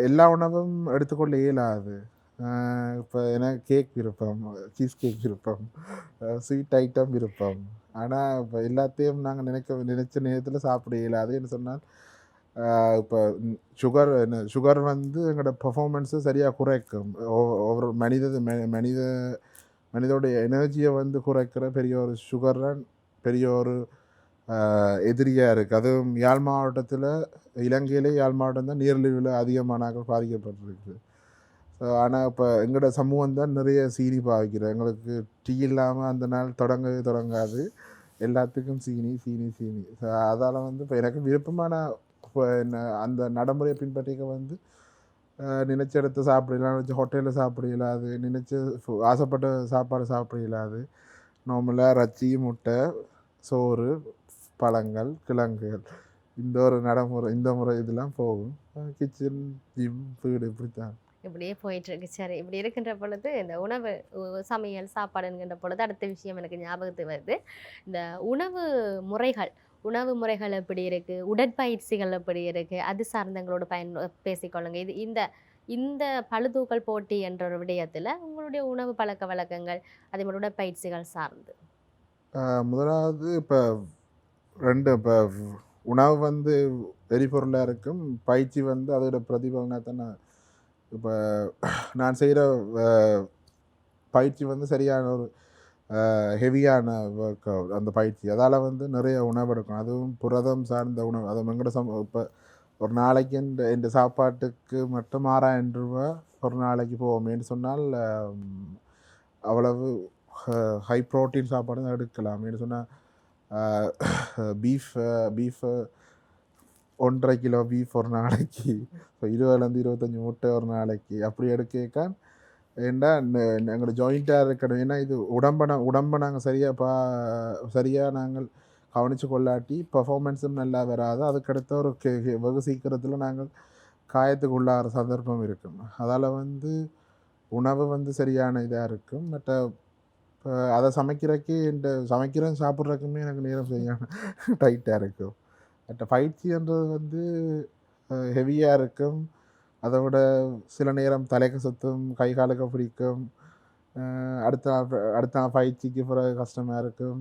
எல்லா உணவும் எடுத்துக்கொள்ள இயலாது. இப்போ எனக்கு கேக் விருப்பம், சீஸ் கேக் விருப்பம், ஸ்வீட் ஐட்டம் விருப்பம். ஆனால் இப்போ எல்லாத்தையும் நாங்கள் நினைச்ச நேரத்தில் சாப்பிட இயலாதுன்னு சொன்னால் இப்போ சுகர் வந்து எங்களோட பர்ஃபார்மன்ஸை சரியாக குறைக்கும். ஒவ்வொரு மனிதோடைய எனர்ஜியை வந்து குறைக்கிற பெரிய ஒரு சுகர் தான் பெரிய ஒரு எதிரியாக இருக்குது. அதுவும் யாழ் மாவட்டத்தில், இலங்கையிலே யாழ் மாவட்டம் தான் நீரிழிவில் அதிகமானாக்கள் பாதிக்கப்பட்டிருக்கு. ஆனால் இப்போ எங்களோட சமூகம் தான் நிறைய சீனி பாவிக்கிறோம். எங்களுக்கு டீ இல்லாமல் அந்த நாள் தொடங்காது, எல்லாத்துக்கும் சீனி சீனி சீனி. ஸோ அதால் வந்து இப்போ எனக்கு விருப்பமான இப்போ அந்த நடைமுறையை பின்பற்றிக்க வந்து நினச்ச இடத்த சாப்பிடலாம், நினச்ச ஹோட்டலில் சாப்பிட இயலாது, நினச்ச ஆசைப்பட்ட சாப்பாடு சாப்பிட இயலாது. நார்மலாக ரச்சி, முட்டை, சோறு, பழங்கள், கிழங்குகள், இந்த ஒரு நடைமுறை இந்த முறை இதெல்லாம் போகும். கிச்சன், ஜிம், வீடு இப்படித்தான் இப்படியே போயிட்டுருக்கு. சரி, இப்படி இருக்கின்ற பொழுது இந்த உணவு சமையல் சாப்பாடு என்கின்ற பொழுது அடுத்த விஷயம் எனக்கு ஞாபகத்துக்கு வருது. இந்த உணவு முறைகள் எப்படி இருக்குது, உடற்பயிற்சிகள் எப்படி இருக்குது, அது சார்ந்தங்களோட பேசிக்கொள்ளுங்க. இது இந்த இந்த பளுதூக்கல் போட்டி என்ற ஒரு விடயத்தில் உங்களுடைய உணவு பழக்க வழக்கங்கள் அதே மாதிரி உடற்பயிற்சிகள் சார்ந்து. முதலாவது இப்போ 2 இப்போ உணவு வந்து எரிபொருளாக இருக்கும், பயிற்சி வந்து அதோட பிரதிபலனாக தான் இப்போ நான் செய்கிற பயிற்சி வந்து சரியான ஒரு ஹெவியான ஒர்க் அவுட் அந்த பயிற்சி. அதால் வந்து நிறைய உணவு எடுக்கணும். அதுவும் புரதம் சார்ந்த உணவு. அது எங்கட இப்போ ஒரு நாளைக்கு இந்த சாப்பாட்டுக்கு மட்டும் ரூ. 6000 ஒரு நாளைக்கு போவோமேன்னு சொன்னால் அவ்வளவு ஹை ப்ரோட்டீன் சாப்பாடு தான் எடுக்கலாமேன்னு சொன்னால் பீஃப் பீஃப் 1.5 கிலோ பீஃப் ஒரு நாளைக்கு, ஸோ 20லேருந்து 25 முட்டை ஒரு நாளைக்கு அப்படி எடுக்க ஏன்னா எங்களோட ஜாயிண்ட்டாக இருக்கணும். ஏன்னா இது உடம்பை நாங்கள் சரியாக நாங்கள் கவனித்து கொள்ளாட்டி பெர்ஃபார்மன்ஸும் நல்லா வராது. அதுக்கடுத்த ஒரு வெகு சீக்கிரத்தில் நாங்கள் காயத்துக்கு உள்ளாகிற சந்தர்ப்பம் இருக்கும். அதால் வந்து உணவு வந்து சரியான இதாக இருக்கும். மற்ற இப்போ அதை சமைக்கிறதுக்கு இந்த சமைக்கிறேன் சாப்பிட்றதுக்குமே எனக்கு நேரம் சரியான டைட்டாக இருக்கும். மற்ற பயிற்சின்றது வந்து ஹெவியாக இருக்கும். அதை விட சில நேரம் தலைக்கு சுற்றும், கை காலுக்கு பிடிக்கும். அடுத்த நாள் பயிற்சிக்கு பிறகு கஷ்டமாக இருக்கும்.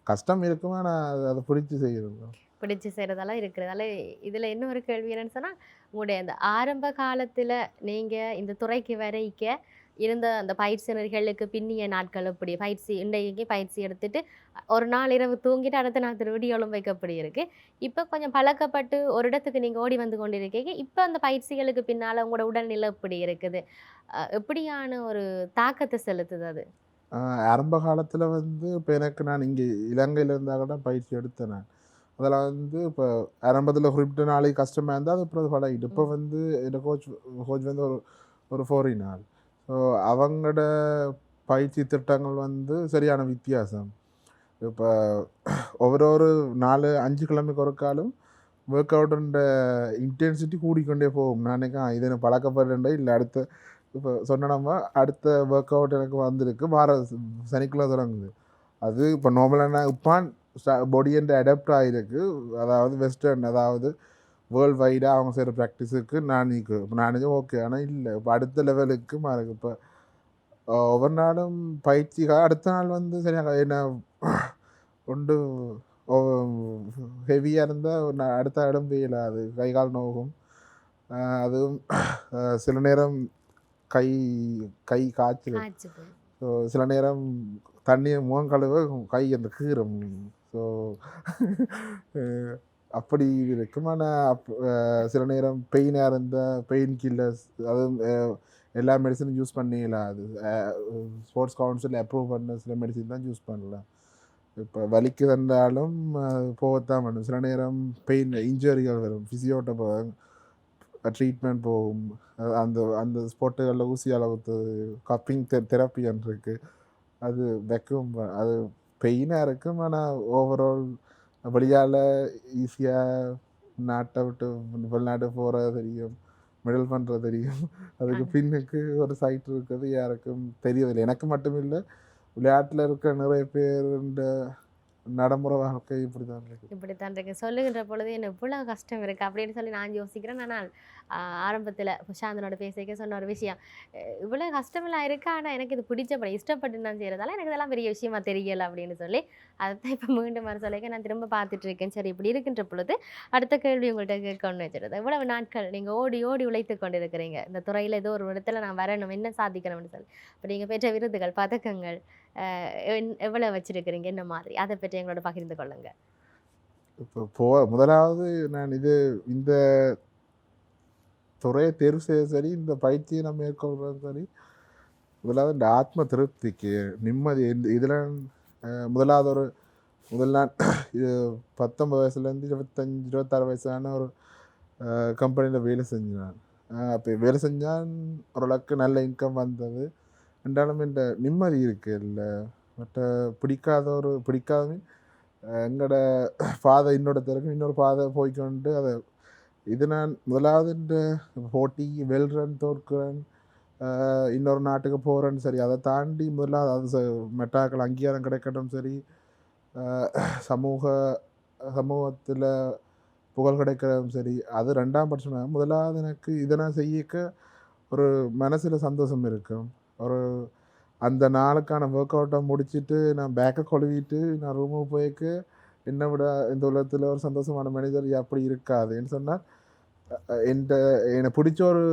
கஷ்டம் இருக்கும், ஆனால் அதை பிடிச்சி செய்கிறது. பிடிச்சி செய்கிறதெல்லாம் இருக்கிறதால இதில் இன்னொரு கேள்வி என்னன்னு சொன்னால், உங்களுடைய அந்த ஆரம்ப காலத்தில் நீங்கள் இந்த துறைக்கு வரைக்க இருந்த அந்த பயிற்சியினர்களுக்கு பின்னிய நாட்கள் எப்படி? இன்றைக்கு பயிற்சி எடுத்துட்டு ஒரு நாள் இரவு தூங்கிட்டு அடுத்த நாள் விடியலும் வைக்கப்படி இருக்குது. இப்போ கொஞ்சம் பழக்கப்பட்டு ஒரு இடத்துக்கு நீங்கள் ஓடி வந்து கொண்டிருக்கீங்க. இப்போ அந்த பயிற்சிகளுக்கு பின்னால் உங்களோட உடல்நிலை எப்படி இருக்குது? எப்படியான ஒரு தாக்கத்தை செலுத்துது அது? ஆரம்ப காலத்தில் வந்து இப்போ எனக்கு நான் இங்கே இலங்கையில் இருந்தால் கூட பயிற்சி எடுத்தேன் நான். அதில் வந்து இப்போ ஆரம்பத்தில் குறிப்பிட்ட நாளைக்கு கஷ்டமாக இருந்தால் அது அப்புறம் பழகிட்டு. இப்போ வந்து இந்த கோச் வந்து ஒரு ஃபாரின் ஆள். ஸோ அவங்களோட பயிற்சி திட்டங்கள் வந்து சரியான வித்தியாசம். இப்போ ஒவ்வொரு 4-5 கிழமைக்கு ஒரு காலம் ஒர்க் அவுட்டுன்ற இன்டென்சிட்டி கூடிக்கொண்டே போகும். நான் நினைக்கிறேன் இதை நான் பழக்கப்படுறேன் இல்லை அடுத்த இப்போ சொன்னோம்னா அடுத்த ஒர்க் அவுட் எனக்கு வந்திருக்கு சனிக்கிழமை தொடங்குது. அது இப்போ நார்மலான உப்பான் பாடியன்ட்டு அடாப்ட் ஆகிருக்கு. அதாவது வெஸ்டர்ன், அதாவது வேர்ல்டு வைடாக அவங்க செய்கிற ப்ராக்டிஸுக்கு நான் ஓகே. ஆனால் இல்லை, இப்போ அடுத்த லெவலுக்கு மாறுது. இப்போ ஒவ்வொரு நாளும் பயிற்சிக்காக அடுத்த நாள் வந்து சரியாக என்ன ஒன்று ஹெவியாக இருந்தால் அடுத்த இடம் அது கை கால் நோகும். அதுவும் சில நேரம் கை காய்ச்சல். ஸோ சில நேரம் தண்ணியை முகம் கழுவ கை அந்த கீறும். ஸோ அப்படி இருக்கும். ஆனால் சில நேரம் பெயினாக இருந்தால் பெயின் கில்லர்ஸ், அதுவும் எல்லா மெடிசனும் யூஸ் பண்ணிடலாம். அது ஸ்போர்ட்ஸ் கவுன்சில் அப்ரூவ் பண்ண சில மெடிசன் தான் யூஸ் பண்ணலாம். இப்போ வலிக்கு வந்தாலும் போகத்தான் பண்ணும். சில நேரம் பெயின் இன்ஜுரிகள் வரும், ஃபிசியோட்ட ட்ரீட்மெண்ட் போகும். அந்த ஸ்பாட்டுகளில் ஊசியால் கப்பிங் தெரப்பி இருக்குது. அது வெக்கும், அது பெயினாக இருக்கும். ஆனால் ஓவரால் வெளியால் ஈஸியாக நாட்டை விட்டு வெளிநாட்டு போகிறது தெரியும், மெடல் பண்ணுறது தெரியும். அதுக்கு பின்னுக்கு ஒரு சைட் இருக்கிறது யாருக்கும் தெரியதில்லை. எனக்கு மட்டும் இல்லை, விளையாட்டில் இருக்க நிறைய பேர் இந்த நடைமுறை வாழ்க்கை இப்படித்தான் இருக்கு. சொல்லுகின்ற பொழுது என்ன இவ்வளோ கஷ்டம் இருக்குது அப்படின்னு சொல்லி நான் யோசிக்கிறேன். ஆனால் ஆரம்பத்தில் சாந்தனோட பேசிக்க சொன்ன ஒரு விஷயம், இவ்வளோ கஷ்டமெல்லாம் இருக்குது, ஆனால் எனக்கு இது பிடிச்சப்படி இஷ்டப்பட்டு நான் செய்கிறதால எனக்கு இதெல்லாம் பெரிய விஷயமா தெரியலை அப்படின்னு சொல்லி அதை தான் இப்போ மீண்டும் வர சொல்லிக்க நான் திரும்ப பார்த்துட்டு இருக்கேன். சரி, இப்படி இருக்கின்ற பொழுது அடுத்த கேள்வி உங்கள்கிட்ட கேட்கணும்னு வச்சுருது. இவ்வளவு நாட்கள் நீங்கள் ஓடி ஓடி உழைத்து கொண்டு இருக்கிறீங்க இந்த துறையில், ஏதோ ஒரு இடத்துல நான் வரணும், என்ன சாதிக்கணும்னு சொல்லி. இப்போ நீங்கள் பெற்ற விருதுகள், பதக்கங்கள் எவ்வளோ வச்சுருக்கிறீங்க, என்ன மாதிரி, அதை பற்றி எங்களோட பகிர்ந்து கொள்ளுங்க. இப்போ முதலாவது நான் இந்த துறையை தேர்வு செய்ய சரி, இந்த பயிற்சியை நம்ம மேற்கொள்றது சரி, முதலாவது இந்த ஆத்ம திருப்திக்கு நிம்மதி. இதில் முதலாவது முதல் நான் 19 வயசுலேருந்து 25-26 வயசான ஒரு கம்பெனியில் வேலை செஞ்சேன். அப்போ வேலை செஞ்சால் ஓரளவுக்கு நல்ல இன்கம் வந்தது. ரெண்டாலும் இந்த நிம்மதி இருக்குது இல்லை. மற்ற பிடிக்காத எங்களோட பாதை இன்னொரு பாதை போய்கொண்டு இது நான் முதலாவது இந்த போட்டி வெல்றன் தோற்கிறேன், இன்னொரு நாட்டுக்கு போகிறேன்னு சரி, அதை தாண்டி முதலாவது அது மெட்டாக்கள் அங்கீகாரம் கிடைக்கட்டும் சரி, சமூகத்தில் புகழ் கிடைக்கிறதும் சரி, அது ரெண்டாம் பட்சம். முதலாவது எனக்கு இதை நான் செய்யக்க ஒரு மனசில் சந்தோஷம் இருக்கும். ஒரு அந்த நாளுக்கான ஒர்க் அவுட்டை முடிச்சுட்டு நான் பேக்கை கொழுவிட்டு நான் ரூமுக்கு போய்க்கு என்னை விட இந்த உலகத்தில் ஒரு சந்தோஷமான மனிதர் அப்படி இருக்காது. ஏன்னு சொன்னால் என்கிட்ட எனக்கு பிடிச்ச ஒரு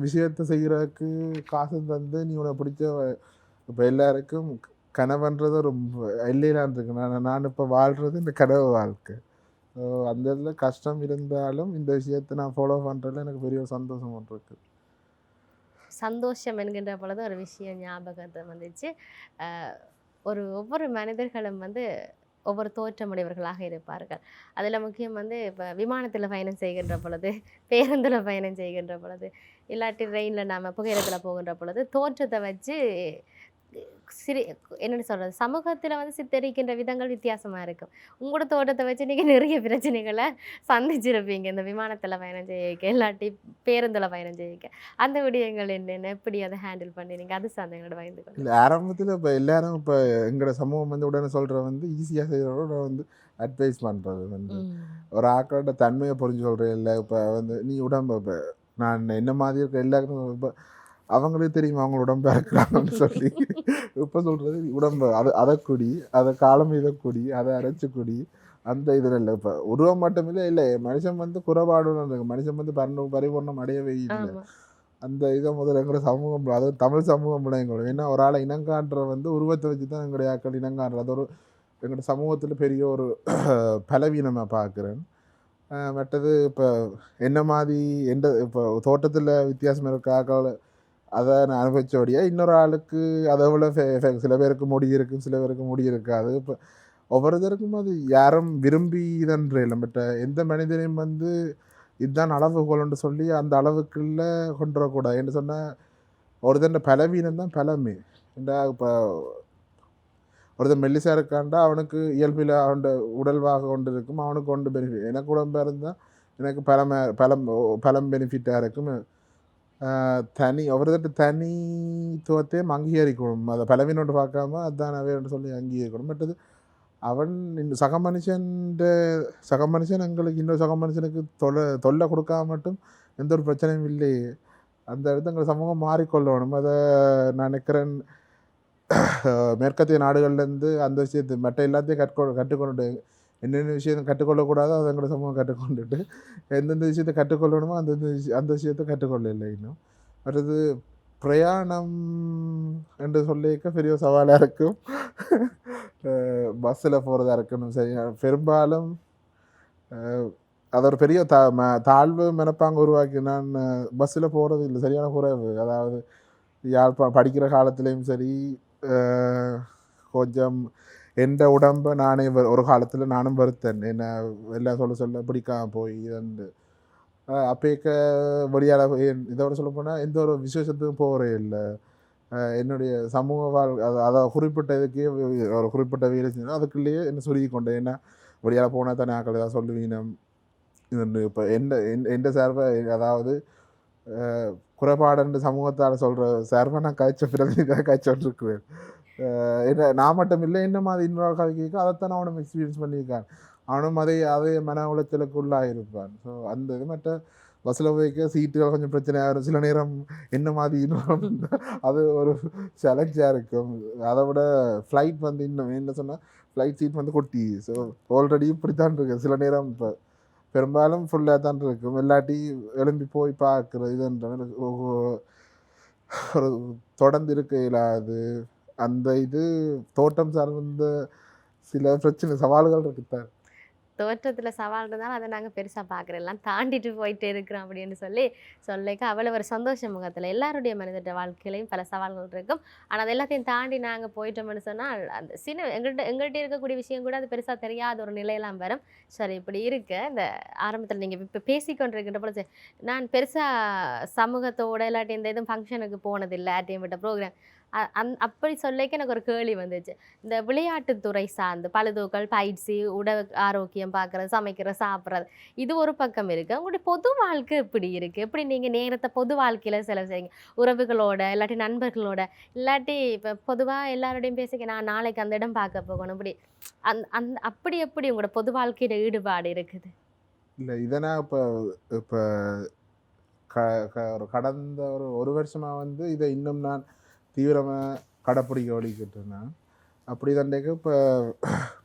விஷயத்தை செய்கிறதுக்கு காசு தந்து நீ உனக்கு பிடிச்ச இப்போ எல்லாருக்கும் கனவுன்றது ஒரு எல்லையிலான் இருக்கு. நான் இப்போ வாழ்கிறது இந்த கனவு வாழ்க்கை. ஸோ அந்த இதில் கஷ்டம் இருந்தாலும் இந்த விஷயத்தை நான் ஃபாலோ பண்ணுறதுல எனக்கு பெரிய ஒரு சந்தோஷம் ஒன்று இருக்குது. சந்தோஷம் என்கின்ற பொழுது ஒரு விஷயம் ஞாபகத்தை வந்துச்சு. ஒவ்வொரு மனிதர்களும் வந்து ஒவ்வொரு தோற்றமுடையவர்களாக இருப்பார்கள். அதில் முக்கியம் வந்து இப்போ விமானத்தில் பயணம் செய்கின்ற பொழுது, பேருந்தில் பயணம் செய்கின்ற பொழுது, இல்லாட்டி ட்ரெயினில் நாம் புகையிரத்தில் போகின்ற பொழுது தோற்றத்தை வச்சு என்னென்னு சொல்கிறது, சமூகத்தில் வந்து சித்தரிக்கின்ற விதங்கள் வித்தியாசமாக இருக்கும். உங்களோட தோட்டத்தை வச்சு நீங்கள் நிறைய பிரச்சனைகளை சந்திச்சிருப்பீங்க இந்த விமானத்தில் பயணம் செய்ய, இல்லாட்டி பேருந்தில் பயணம் செய்ய. அந்த விடயங்கள் என்னென்ன, எப்படி அதை ஹேண்டில் பண்ணினீங்க, அது சார்ந்த எங்களோட பயந்து கொண்டு. இல்லை, ஆரம்பத்தில் இப்போ எல்லாரும் இப்போ எங்களோட சமூகம் வந்து உடனே சொல்கிற வந்து ஈஸியாக செய்கிறோட வந்து அட்வைஸ் பண்ணுறது வந்து ஒரு ஆக்களோட தன்மையை புரிஞ்சு சொல்கிறேன். இல்லை இப்போ வந்து நீ உடம்பு இப்போ நான் என்ன மாதிரி இருக்க எல்லாருக்கும் இப்போ அவங்களுக்கு தெரியும் அவங்க உடம்பு இருக்கிறாங்கன்னு சொல்லி இப்போ சொல்கிறது உடம்பு அதை குடி, அதை காலம் இதை குடி, அதை அரைச்சி குடி, அந்த இதில் இல்லை. இப்போ உருவம் மட்டும் இல்லை மனுஷன் வந்து குறைபாடுன்னு மனுஷன் வந்து பரிபூர்ணம் அடையவே இல்லை. அந்த இதை முதல்ல எங்களோட சமூகம், அதாவது தமிழ் சமூகம் எங்களும். ஏன்னா ஒரு ஆளை இனங்காண்ற வந்து உருவத்தை வச்சு தான் எங்களுடைய ஆக்கள் இனங்காண்ற. அது ஒரு எங்களோட சமூகத்தில் பெரிய ஒரு பலவீனமாக பார்க்குறேன். மற்றது இப்போ என்ன மாதிரி இப்போ தோட்டத்தில் வித்தியாசம் இருக்க ஆக்கள் அதை நான் அனுபவித்தபடியாக இன்னொரு ஆளுக்கு அதை விட சில பேருக்கு முடி இருக்கும், சில பேருக்கு முடி இருக்காது. இப்போ ஒவ்வொருத்தருக்கும் அது யாரும் விரும்பி இதன்ற இல்லை. பட் எந்த மனிதனையும் வந்து இதுதான் அளவுகோல்னு சொல்லி அந்த அளவுக்குள்ள கொண்டு வரக்கூடாது. என்று சொன்னால் ஒருத்தன் பலவீனம் தான் பலமே. ஏண்டா இப்போ ஒருத்தன் மெல்லிசா இருக்காண்டா அவனுக்கு இயல்பில் அவன் உடல்வாக கொண்டு இருக்கும், அவனுக்கு கொண்டு பெனிஃபிட். எனக்கு உடம்பாக இருந்தால் எனக்கு பலம் பெனிஃபிட்டாக இருக்கும். ஒருத்தட்டு தனித்துவத்தையும் அங்கீகரிக்கணும். அதை பலவீனோடு பார்க்காம அதுதான் அவைன்னு சொல்லி அங்கீகரிக்கணும். மற்றது அவன் இந்த சக மனுஷன் எங்களுக்கு இன்னொரு சக மனுஷனுக்கு தொல்லை கொடுக்காம மட்டும் எந்த ஒரு பிரச்சனையும் இல்லையே. அந்த இடத்துல எங்கள் சமூகம் மாறிக்கொள்ளணும். அதை நான் நினைக்கிறேன். மேற்கத்திய நாடுகள்லேருந்து அந்த விஷயத்தை மற்ற எல்லாத்தையும் கற்றுக்கொண்டு என்னென்ன விஷயத்தை கற்றுக்கொள்ளக்கூடாதோ அதை எங்களோட சமூகம் கற்றுக்கொண்டுட்டு எந்தெந்த விஷயத்தை கற்றுக்கொள்ளணுமோ அந்த விஷயத்தை கற்றுக்கொள்ள இல்லை இன்னும். மற்றது பிரயாணம் என்று சொல்லிக்க பெரிய சவாலாக இருக்கும். பஸ்ஸில் போகிறதா இருக்கணும். சரி, பெரும்பாலும் அது ஒரு பெரிய தாழ்வு மனப்பாங்க உருவாக்கி நான் பஸ்ஸில் போகிறது இல்லை, சரியான குறைவு. அதாவது படிக்கிற காலத்துலேயும் சரி, கொஞ்சம் எந்த உடம்பை நானே ஒரு காலத்தில் நானும் வருத்தேன். என்ன எல்லாம் சொல்ல பிடிக்காம போய் இதண்டு அப்பேக்க வழியால் இதோட சொல்ல போனால் எந்த ஒரு விசேஷத்துக்கும் போகிறே இல்லை. என்னுடைய சமூக அதை குறிப்பிட்ட இதுக்கே ஒரு குறிப்பிட்ட வேலை செஞ்சோம், அதுக்குள்ளேயே என்ன சுருகி கொண்டேன். ஏன்னா வழியால் போனால் தானே ஆக்கள் ஏதாவது சொல்லுவீனம். இது இப்போ எந்த சார்பை, அதாவது குறைபாடுன்ற சமூகத்தால் சொல்கிற சார்பை நான் காய்ச்சோன்றிருக்கிறேன். என்ன நான் மட்டும் இல்லை, என்ன மாதிரி இன்னொரு கதை கேட்க அதைத்தான் அவனும் எக்ஸ்பீரியன்ஸ் பண்ணியிருக்கான். அவனும் அதே மன உளைச்சலுக்கு உள்ளாக இருப்பான். ஸோ அந்த இது மற்ற பஸ்ஸில் போய்க்க சீட்டுகள் கொஞ்சம் பிரச்சனையாக இருக்கும். சில நேரம் என்ன மாதிரி இன்னும் அது ஒரு சேலஞ்சாக இருக்கும். அதை விட ஃப்ளைட் வந்து இன்னும் என்ன சொன்னால் ஃப்ளைட் சீட் வந்து கொட்டி. ஸோ ஆல்ரெடி இப்படித்தான் இருக்கு. சில நேரம் இப்போ பெரும்பாலும் ஃபுல்லாக தான் இருக்கும். இல்லாட்டி எழும்பி போய் பார்க்குறது இதுன்ற ஒரு தொடர்ந்து இருக்க இல்லாது. அந்த இது தோட்டம் சார்ந்த சில பிரச்சனை சவால்கள் இருக்குத்தான். தோற்றத்தில் சவால் இருந்தாலும் அதை நாங்கள் பெருசாக பார்க்குறோம், எல்லாம் தாண்டிட்டு போயிட்டு இருக்கிறோம் அப்படின்னு சொல்லிக்க அவ்வளோ ஒரு சந்தோஷ முகத்தில். எல்லாருடைய மனிதர்கிட்ட வாழ்க்கையிலையும் பல சவால்கள் இருக்கும். ஆனால் அது எல்லாத்தையும் தாண்டி நாங்கள் போயிட்டோம்னு சொன்னால் அந்த எங்கள்கிட்ட இருக்கக்கூடிய விஷயம் கூட அது பெருசாக தெரியாத ஒரு நிலையெல்லாம் வரும். சரி, இப்படி இருக்க இந்த ஆரம்பத்தில் நீங்கள் இப்போ பேசிக்கொண்டிருக்கின்ற போல நான் பெருசாக சமூகத்தோட இல்லாட்டி இந்த எதுவும் ஃபங்க்ஷனுக்கு போனதில்லை, ஆர்டிஎம் விட்ட ப்ரோக்ராம் அப்படி சொல்லிக்க எனக்கு ஒரு கேள்வி வந்துச்சு. இந்த விளையாட்டுத்துறை சார்ந்து பழுதூக்கள், பயிற்சி, உடல் ஆரோக்கியம் பார்க்குறது, சமைக்கிறது, சாப்பிட்றது, இது ஒரு பக்கம் இருக்குது. உங்களுடைய பொது வாழ்க்கை எப்படி இருக்குது? எப்படி நீங்கள் நேரத்தை பொது வாழ்க்கையில் செலவு செய்யுங்க? உறவுகளோட இல்லாட்டி நண்பர்களோட, இல்லாட்டி இப்போ பொதுவாக எல்லாரோடையும் பேசிக்க நான் நாளைக்கு அந்த இடம் பார்க்க போகணும், இப்படி அப்படி எப்படி உங்களோட பொது வாழ்க்கையில் ஈடுபாடு இருக்குது? இல்லை, இதனால் இப்போ கடந்த ஒரு வருஷமாக வந்து இதை இன்னும் நான் தீவிரமாக கடைப்பிடிக்க வலிக்கிட்டேன் நான். அப்படி தண்டைக்கு இப்போ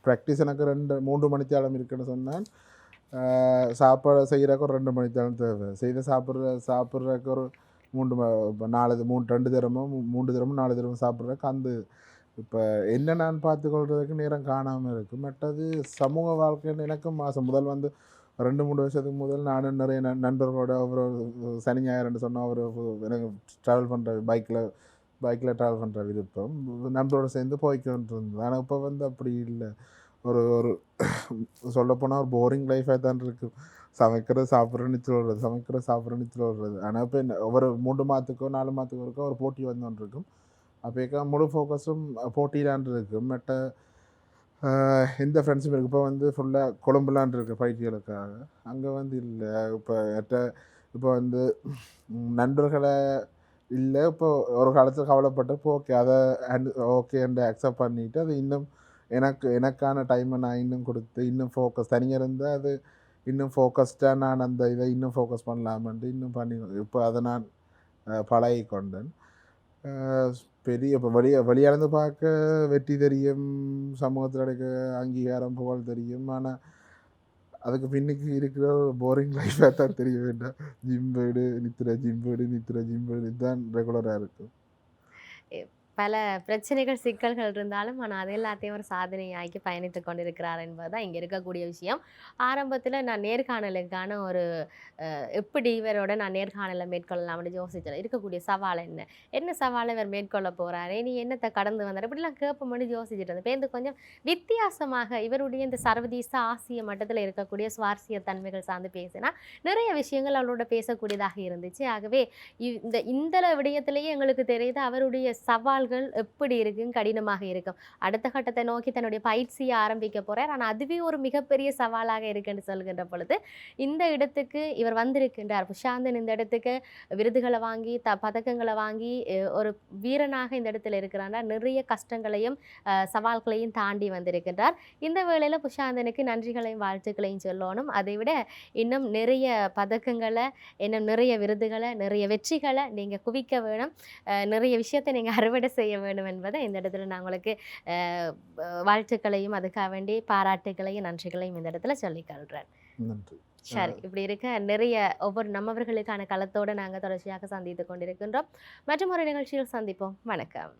ப்ராக்டிஸ் எனக்கு 3 மணித்தாளம் இருக்குன்னு சொன்னால் சாப்பாடு செய்கிறக்கு ஒரு 2 மணித்தாளம் தேவை. செய்த சாப்பிட்றதுக்கு ஒரு 2 தரமும் 3 தரமும் 4 தரமும் சாப்பிட்றதுக்கு அந்த இப்போ என்ன நான் பார்த்துக்கொள்றதுக்கு நேரம் காணாமல் இருக்குது. மற்றது சமூக வாழ்க்கைன்னு எனக்கும் மாதம் முதல் 2-3 வருஷத்துக்கு முதல் நானும் நிறைய நண்பர்களோட ஒரு சனி ஞாயிறுன்னு சொன்னால் எனக்கு ட்ராவல் பண்ணுற பைக்கில் ட்ராவல் பண்ணுற விருப்பம் நண்பரோட சேர்ந்து போய்க்கிட்டு இருந்தது. ஆனால் இப்போ அப்படி இல்லை. ஒரு ஒரு சொல்லப்போனால் ஒரு போரிங் லைஃபாக தான் இருக்குது. சாப்பிட்றேன்னு சொல்கிறது. ஆனால் இப்போ ஒவ்வொரு 3 மாதத்துக்கோ 4 மாதத்துக்கோ இருக்கோ ஒரு போட்டி வந்துட்டு இருக்கும். அப்போக்கா முழு ஃபோக்கஸும் போட்டியிலான் இருக்குது. மற்ற எந்த ஃப்ரெண்ட்ஸும் இருக்குது. இப்போ ஃபுல்லாக கொழும்புலான் இருக்குது பயிற்சிகளுக்காக. அங்கே இல்லை. இப்போ நண்பர்களை இல்லை. இப்போ ஒரு காலத்தில் கவலைப்பட்டப்போ ஓகே அதை ஓகேன்னு அக்செப்ட் பண்ணிவிட்டு அது இன்னும் எனக்கான டைமை நான் இன்னும் கொடுத்து இன்னும் ஃபோக்கஸ் தனியாக இருந்தால் அது இன்னும் ஃபோக்கஸ்டாக நான் அந்த இதை இன்னும் ஃபோக்கஸ் பண்ணலாமன்ட்டு இன்னும் பண்ணி இப்போ அதை நான் பழகி கொண்டேன். பெரிய இப்போ வெளியாளந்து பார்க்க வெற்றி தெரியும், சமூகத்தில் கிடைக்க அங்கீகாரம் புகழ் தெரியும். ஆனால் அதுக்கு பின்னுக்கு இருக்கிற போரிங் லைஃபாக தான் தெரிய வேண்டாம். ஜிம் போய்டு நித்திர இதுதான் ரெகுலராக இருக்கும். பல பிரச்சனைகள் சிக்கல்கள் இருந்தாலும் ஆனால் அது எல்லாத்தையும் ஒரு சாதனையாக்கி பயணித்து கொண்டிருக்கிறார் என்பதுதான் இங்கே இருக்கக்கூடிய விஷயம். ஆரம்பத்தில் நான் நேர்காணலுக்கான ஒரு எப்படி இவரோட நான் நேர்காணலை மேற்கொள்ளலாம்னு யோசிச்சேன். இருக்கக்கூடிய சவால் என்ன சவாலை இவர் மேற்கொள்ள போகிறாரு, நீ என்னத்தை கடந்து வந்தார், இப்படிலாம் கேட்போம்னு யோசிச்சுட்டு இருந்தேன். இப்போ இந்த கொஞ்சம் வித்தியாசமாக இவருடைய இந்த சர்வதேச ஆசிய மட்டத்தில் இருக்கக்கூடிய சுவாரஸ்ய தன்மைகள் சார்ந்து பேசினா நிறைய விஷயங்கள் அவரோட பேசக்கூடியதாக இருந்துச்சு. ஆகவே இந்த விடயத்திலேயே எங்களுக்கு தெரியுது அவருடைய சவால்கள் எப்படி இருக்குன்னு கடினமாக இருக்கும். அடுத்த கட்டத்தை நோக்கி தன்னுடைய பயிற்சியை ஆரம்பிக்க போறார். ஆனால் அதுவே ஒரு மிகப்பெரிய சவாலாக இருக்குன்னு சொல்கின்ற பொழுது இந்த இடத்துக்கு இவர் வந்திருக்கின்றார். புஷாந்தன் இந்த இடத்துக்கு விருதுகளை வாங்கி பதக்கங்களை வாங்கி ஒரு வீரனாக இந்த இடத்துல இருக்கிறார். நிறைய கஷ்டங்களையும் சவால்களையும் தாண்டி வந்திருக்கின்றார். இந்த வேளையில் புஷாந்தனுக்கு நன்றிகளையும் வாழ்த்துக்களையும் சொல்லணும். அதை விட இன்னும் நிறைய பதக்கங்களை, இன்னும் நிறைய விருதுகளை, நிறைய வெற்றிகளை நீங்கள் குவிக்க வேணும். நிறைய விஷயத்தை நீங்கள் அறுவடை செய்ய வேண்டும் என்பதை இந்த இடத்துல நான் உங்களுக்கு வாழ்த்துக்களையும் அதுக்காக வேண்டி பாராட்டுகளையும் நன்றிகளையும் இந்த இடத்துல சொல்லிக்கொள்கிறேன். நன்றி. சரி, இப்படி இருக்க நிறைய ஒவ்வொரு நம்மவர்களுக்கான களத்தோடு நாங்கள் தொடர்ச்சியாக சந்தித்து கொண்டிருக்கின்றோம். மற்றும் ஒரு நிகழ்ச்சியில் சந்திப்போம். வணக்கம்.